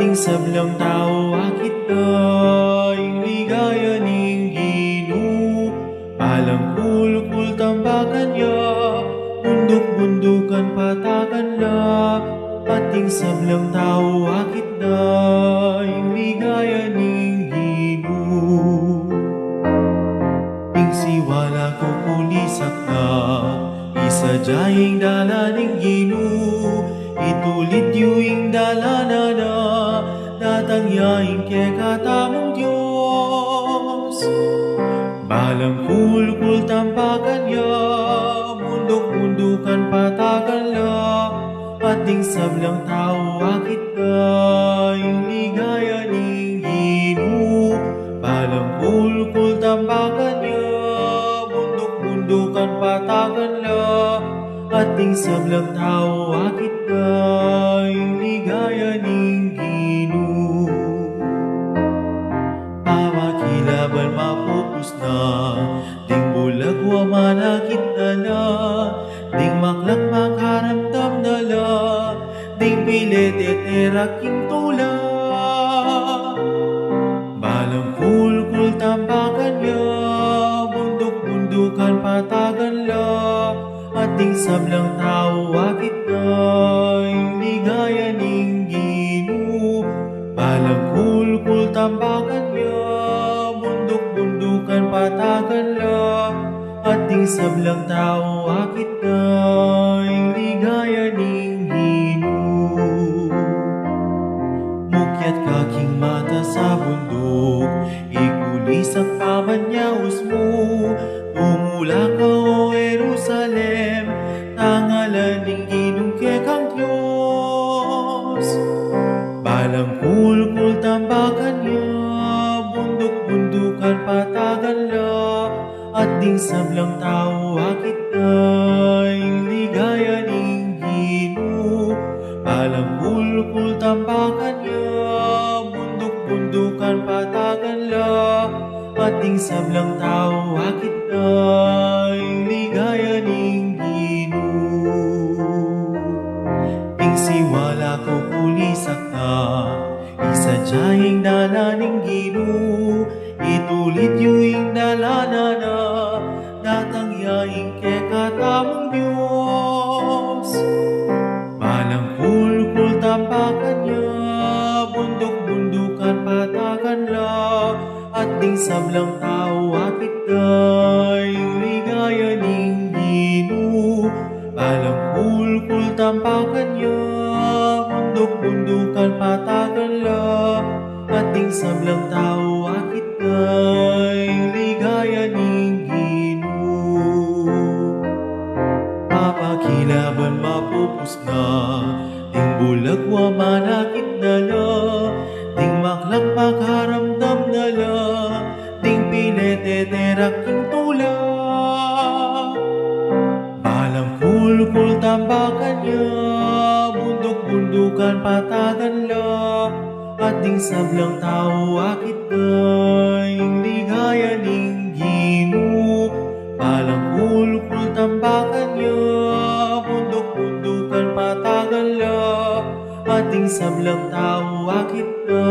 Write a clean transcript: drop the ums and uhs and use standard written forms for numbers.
ating sablang tao akit na ing ligaya ning Ginoo. Palang kulkul tambakan ya, bundok-bundukan patakan la, ating sablang tao akit na ing ligaya ning Ginoo. Ing siwala ko pulisak na, isadyaying dala ning Ginoo. Itulit yuing dalana na, natangyaing ke katamong Diyos. Balang kulkul tampakan ya, bundok-bundukan patakan la, ating sablang tao akit na ing ligaya ning Ginoo. Balang kulkul tampakan ya, bundok-bundukan patakan la, ating sablang tao akit na ing ligaya ning Ginoo. Pamakilaban mapupus na, ding bulag wa manakit na, ding maklak makaramdam na la, ding pilit eteraking tula. Balang kulkul tampakan ya, bundok-bundukan patagan la, ating sablang tao akit na ing ligaya ning Ginoo. Balang kulkul tampakan ya, bundok-bundukan patagan la, ating sablang tao akit na ing ligaya ning Ginoo. Mukyat kaking mata sa bundok, ikulis ang pamanyaos mo. Tumula ka o Jerusalem, tangalan ning Ginong kekang Diyos. Balang kulkul tambakan ya, bundok-bundukan patagan la, ating sablang tao akit na ing ligaya ning Ginoo. Balang kulkul tambakan ya, bundok-bundukan patagan la, ating sablang tao akit na ing ligaya ning Ginoo. Ing siwala ko pulisak na, isadyaying dala ning Ginoo. Itulit yuing dalana na, natangyaing ke katamong Diyos. Balang kulkul tampakan ya, bundok-bundukan patakan la, ating sablang tao akit na ing ligaya ning Ginoo. Balang kulkul tampakan ya, bundok-bundukan patakan la, ating sablang tao akit na ing ligaya ning Ginoo. Papakilaban mapupus na, ding bulag wa manakit na la, ding maklak makaramdam na la, ding pilit eteraking tula. Balang kulkul tambakan ya, bundok-bundukan patagan la, ating sablang tao akit na ing ligaya ning Ginoo. Balang kulkul tambakan ya, bundok-bundukan patagan la, ating sablang tao akit na